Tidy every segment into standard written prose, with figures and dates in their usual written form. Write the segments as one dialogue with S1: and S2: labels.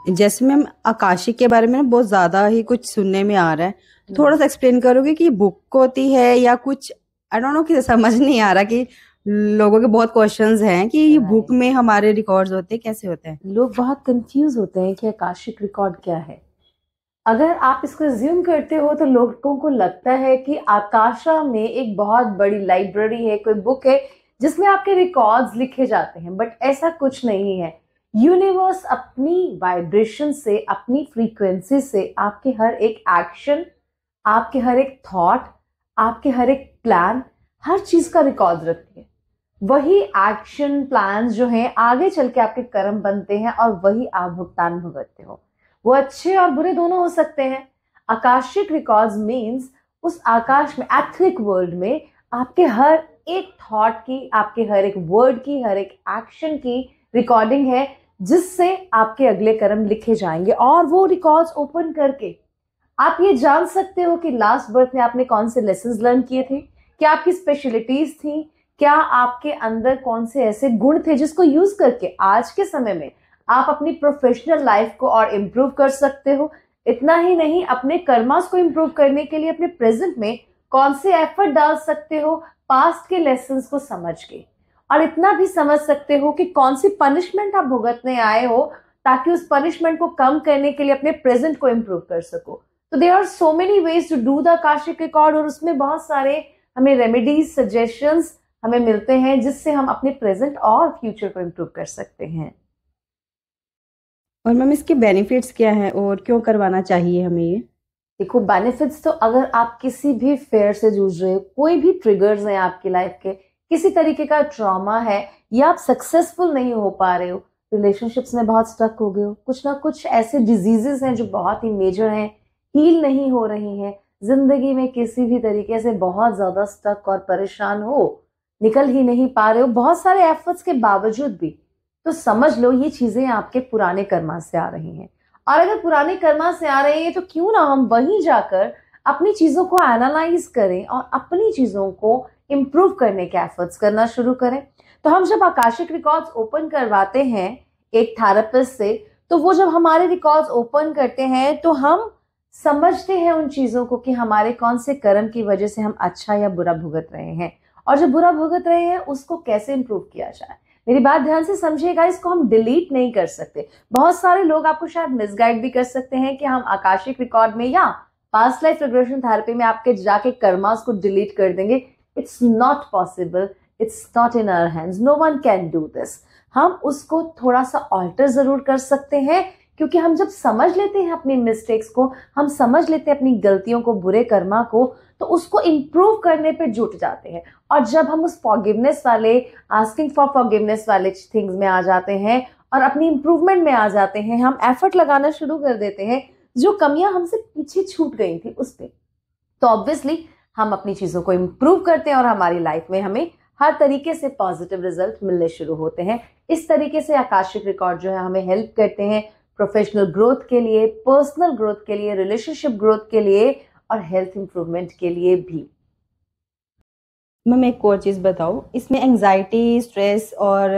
S1: जैसे ma'am Akashic के बारे में ना बहुत ज्यादा ही कुछ सुनने में आ रहा है, तो
S2: हम्म।
S1: थोड़ा सा एक्सप्लेन करोगे कि बुक होती है या कुछ। आई डोंट नो, कि समझ नहीं आ रहा कि लोगों के बहुत क्वेश्चंस हैं कि ये बुक
S2: राइट।
S1: में हमारे रिकॉर्ड्स होते हैं, कैसे होते हैं।
S2: लोग बहुत कंफ्यूज होते हैं कि आकाशिक रिकॉर्ड क्या है। अगर आप इसको अज्यूम करते हो तो लोगों को लगता है कि आकाशा में एक बहुत बड़ी लाइब्रेरी है, कोई बुक है जिसमें आपके रिकॉर्ड्स लिखे जाते हैं, बट ऐसा कुछ नहीं है। यूनिवर्स अपनी वाइब्रेशन से, अपनी फ्रीक्वेंसी से आपके हर एक एक्शन, आपके हर एक थॉट, आपके हर एक प्लान, हर चीज का रिकॉर्ड रखती है। वही एक्शन प्लान्स जो हैं आगे चल के आपके कर्म बनते हैं और वही आप भुगतान भुगतते हो। वो अच्छे और बुरे दोनों हो सकते हैं। आकाशिक रिकॉर्ड्स मीन्स उस आकाश में, एथरिक वर्ल्ड में, आपके हर एक थॉट की, आपके हर एक वर्ड की, हर एक एक्शन की रिकॉर्डिंग है, जिससे आपके अगले कर्म लिखे जाएंगे। और वो रिकॉर्ड्स ओपन करके आप ये जान सकते हो कि लास्ट बर्थ में आपने कौन से लेसन लर्न किए थे, क्या आपकी स्पेशलिटीज थी, क्या आपके अंदर कौन से ऐसे गुण थे जिसको यूज करके आज के समय में आप अपनी प्रोफेशनल लाइफ को और इम्प्रूव कर सकते हो। इतना ही नहीं, अपने कर्मास को इम्प्रूव करने के लिए अपने प्रेजेंट में कौन से एफर्ट डाल सकते हो पास्ट के लेसन को समझ के। और इतना भी समझ सकते हो कि कौन सी पनिशमेंट आप भुगतने आए हो, ताकि उस पनिशमेंट को कम करने के लिए अपने प्रेजेंट को इम्प्रूव कर सको। तो there are so many ways to do the Akashic record, और उसमें बहुत सारे हमें रेमेडीज, सजेशंस हमें मिलते हैं जिससे हम अपने प्रेजेंट और फ्यूचर को इम्प्रूव कर सकते हैं।
S1: और मैम इसके बेनिफिट्स क्या हैं और क्यों करवाना चाहिए हमें ये।
S2: देखो, बेनिफिट्स तो अगर आप किसी भी फेयर से जूझ रहे हो, कोई भी ट्रिगर्स हैं आपकी लाइफ के, किसी तरीके का ट्रॉमा है, या आप सक्सेसफुल नहीं हो पा रहे हो, रिलेशनशिप्स में बहुत स्टक हो गए हो, कुछ ना कुछ ऐसे डिजीजेस हैं जो बहुत ही मेजर हैं, हील नहीं हो रही हैं, जिंदगी में किसी भी तरीके से बहुत ज्यादा स्टक और परेशान हो, निकल ही नहीं पा रहे हो बहुत सारे एफर्ट्स के बावजूद भी, तो समझ लो ये चीजें आपके पुराने कर्मा से आ रही हैं। और अगर पुराने कर्मा से आ रहे हैं तो क्यों ना हम वहीं जाकर अपनी चीजों को एनालाइज करें और अपनी चीजों को इम्प्रूव करने के एफर्ट्स करना शुरू करें। तो हम जब आकाशिक रिकॉर्ड्स ओपन करवाते हैं एक थेरेपिस्ट से, तो वो जब हमारे रिकॉर्ड्स ओपन करते हैं तो हम समझते हैं उन चीजों को कि हमारे कौन से कर्म की वजह से हम अच्छा या बुरा भुगत रहे हैं, और जो बुरा भुगत रहे हैं उसको कैसे इंप्रूव किया जाए। मेरी बात ध्यान से समझिएगा, इसको हम डिलीट नहीं कर सकते। बहुत सारे लोग आपको शायद मिसगाइड भी कर सकते हैं कि हम आकाशिक रिकॉर्ड में या पास्ट लाइफ रिग्रेशन थेरेपी में आपके जाके कर्मास को डिलीट कर देंगे। It's not possible, it's not in our hands, no one can do this. हम उसको थोड़ा सा ऑल्टर जरूर कर सकते हैं, क्योंकि हम जब समझ लेते हैं अपनी मिस्टेक्स को, हम समझ लेते हैं अपनी गलतियों को, बुरे कर्मा को, तो उसको इंप्रूव करने पे जुट जाते हैं। और जब हम उस फॉरगिवनेस वाले, आस्किंग फॉर फॉरगिवनेस वाले थिंग्स में आ जाते हैं और अपनी इंप्रूवमेंट में आ जाते हैं, हम एफर्ट लगाना शुरू कर देते हैं जो कमियां हमसे पीछे छूट गई थी उस पे, तो ऑब्वियसली हम अपनी चीजों को इंप्रूव करते हैं और हमारी लाइफ में हमें हर तरीके से पॉजिटिव रिजल्ट मिलने शुरू होते हैं। इस तरीके से आकाशिक रिकॉर्ड जो है हमें हेल्प करते हैं प्रोफेशनल ग्रोथ के लिए, पर्सनल ग्रोथ के लिए, रिलेशनशिप ग्रोथ के लिए, और हेल्थ इंप्रूवमेंट के लिए भी।
S1: मैम एक और चीज बताओ, इसमें एंजाइटी, स्ट्रेस और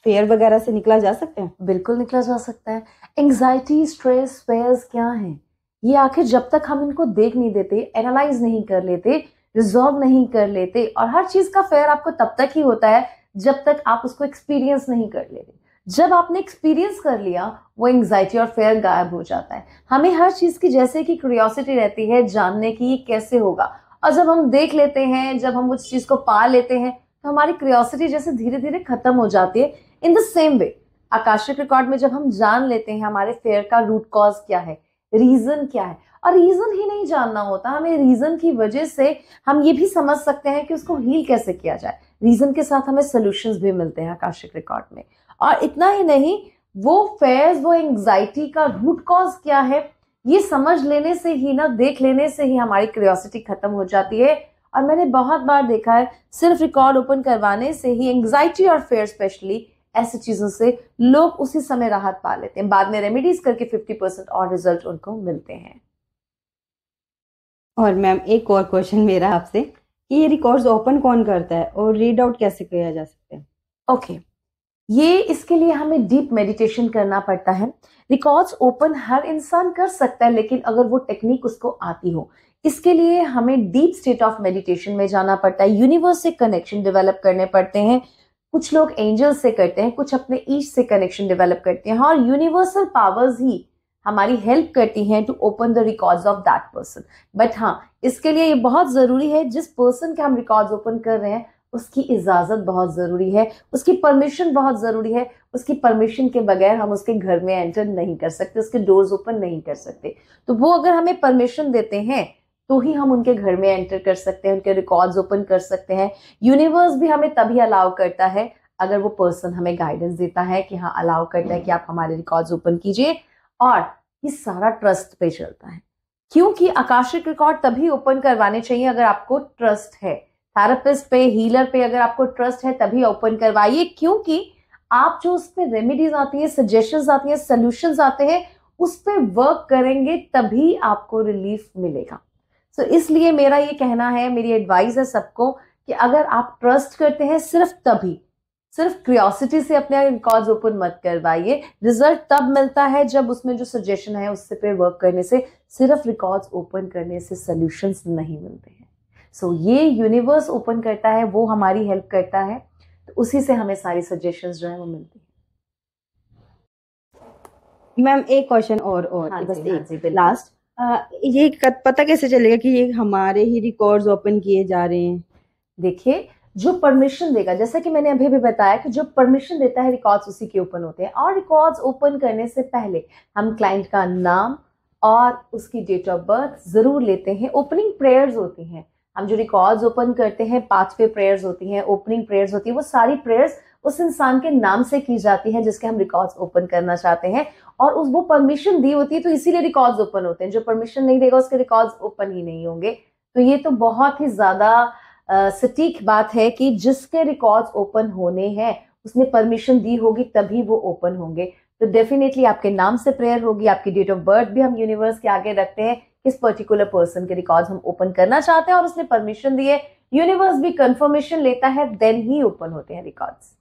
S1: फेयर वगैरह से निकला जा सकते हैं।
S2: बिल्कुल निकला जा सकता है। एंजाइटी, स्ट्रेस, फेयर्स क्या है? ये आखिर जब तक हम इनको देख नहीं देते, एनालाइज नहीं कर लेते, रिजॉल्व नहीं कर लेते, और हर चीज का फेयर आपको तब तक ही होता है जब तक आप उसको एक्सपीरियंस नहीं कर लेते। जब आपने एक्सपीरियंस कर लिया, वो एंजाइटी और फेयर गायब हो जाता है। हमें हर चीज की जैसे कि क्यूरियोसिटी रहती है जानने की ये कैसे होगा, और जब हम देख लेते हैं, जब हम उस चीज को पा लेते हैं, तो हमारी क्यूरियोसिटी जैसे धीरे धीरे खत्म हो जाती है। In the same way, Akashic record में जब हम जान लेते हैं हमारे फेयर का रूट कॉज क्या है, रीजन क्या है, और रीजन ही नहीं जानना होता, हमें रीजन की वजह से हम ये भी समझ सकते हैं कि उसको हील कैसे किया जाए। रीजन के साथ हमें सोल्यूशंस भी मिलते हैं आकाशिक रिकॉर्ड में। और इतना ही नहीं, वो फेयर्स, वो एंग्जाइटी का रूट कॉज क्या है, ये समझ लेने से ही ना, देख लेने से ही हमारी क्यूरियोसिटी खत्म हो जाती है। और मैंने बहुत बार देखा है, सिर्फ रिकॉर्ड ओपन करवाने से ही एंग्जाइटी और फेयर स्पेशली ऐसी चीजों से लोग उसी समय राहत पा लेते हैं, बाद में रेमेडीज करके 50% और रिजल्ट उनको मिलते हैं।
S1: और मैम एक और क्वेश्चन मेरा आपसे, कि ये रिकॉर्ड्स ओपन कौन करता है और रीड आउट कैसे किया जा सकता है।
S2: ओके, ये इसके लिए हमें डीप मेडिटेशन करना पड़ता है। रिकॉर्ड्स ओपन हर इंसान कर सकता है, लेकिन अगर वो टेक्निक उसको आती हो, इसके लिए हमें डीप स्टेट ऑफ मेडिटेशन में जाना पड़ता है, यूनिवर्स से कनेक्शन डेवलप करने पड़ते हैं। कुछ लोग एंजल से करते हैं, कुछ अपने ईश से कनेक्शन डेवलप करते हैं, और यूनिवर्सल पावर्स ही हमारी हेल्प करती हैं to open the records of that person. But हाँ, इसके लिए ये बहुत जरूरी है, जिस पर्सन के हम रिकॉर्ड्स ओपन कर रहे हैं उसकी इजाजत बहुत जरूरी है, उसकी परमिशन बहुत जरूरी है। उसकी परमिशन के बगैर हम उसके घर में एंटर नहीं कर सकते, उसके डोर्स ओपन नहीं कर सकते। तो वो अगर हमें परमिशन देते हैं तो ही हम उनके घर में एंटर कर सकते हैं, उनके रिकॉर्ड्स ओपन कर सकते हैं। यूनिवर्स भी हमें तभी अलाउ करता है अगर वो पर्सन हमें गाइडेंस देता है कि हाँ, अलाउ करता है कि आप हमारे रिकॉर्ड्स ओपन कीजिए। और ये सारा ट्रस्ट पे चलता है, क्योंकि आकाशिक रिकॉर्ड तभी ओपन करवाने चाहिए अगर आपको ट्रस्ट है। थेरेपिस्ट पे, हीलर पे अगर आपको ट्रस्ट है तभी ओपन करवाइए, क्योंकि आप जो उस पर रेमेडीज आती है, सजेशंस आती है, सोल्यूशंस आते हैं, उस पर वर्क करेंगे तभी आपको रिलीफ मिलेगा। सो इसलिए मेरा ये कहना है, मेरी एडवाइस है सबको कि अगर आप ट्रस्ट करते हैं सिर्फ तभी, सिर्फ क्यूरियोसिटी से अपने रिकॉर्ड्स ओपन मत करवाइए। रिजल्ट तब मिलता है जब उसमें जो सजेशन है उससे पे वर्क करने से, सिर्फ रिकॉर्ड्स ओपन करने से सॉल्यूशंस नहीं मिलते हैं। सो ये यूनिवर्स ओपन करता है, वो हमारी हेल्प करता है, तो उसी से हमें सारी सजेशंस जो है वो मिलती है।
S1: मैम एक क्वेश्चन और
S2: हाँ
S1: बस
S2: जी, हाँ जी,
S1: एक
S2: बिल्कुल।
S1: लास्ट, ये पता कैसे चलेगा कि ये हमारे ही रिकॉर्ड्स ओपन किए जा रहे हैं?
S2: देखिए, जो परमिशन देगा, जैसा कि मैंने अभी भी बताया कि जो परमिशन देता है रिकॉर्ड्स उसी के ओपन होते हैं। और रिकॉर्ड्स ओपन करने से पहले हम क्लाइंट का नाम और उसकी डेट ऑफ बर्थ जरूर लेते हैं। ओपनिंग प्रेयर्स होती हैं, हम जो रिकॉर्ड्स ओपन करते हैं, 5 प्रेयर्स होती हैं, ओपनिंग प्रेयर्स होती है, वो सारी प्रेयर्स उस इंसान के नाम से की जाती है जिसके हम रिकॉर्ड्स ओपन करना चाहते हैं, और वो परमिशन दी होती है, तो इसीलिए रिकॉर्ड्स ओपन होते हैं। जो परमिशन नहीं देगा उसके रिकॉर्ड्स ओपन ही नहीं होंगे। तो ये तो बहुत ही ज्यादा सटीक बात है कि जिसके रिकॉर्ड्स ओपन होने हैं उसने परमिशन दी होगी तभी वो ओपन होंगे। तो डेफिनेटली आपके नाम से प्रेयर होगी, आपकी डेट ऑफ बर्थ भी हम यूनिवर्स के आगे रखते हैं, किस पर्टिकुलर पर्सन के रिकॉर्ड्स हम ओपन करना चाहते हैं, और उसने परमिशन दी है, यूनिवर्स भी कंफर्मेशन लेता है, देन ही ओपन होते हैं रिकॉर्ड्स।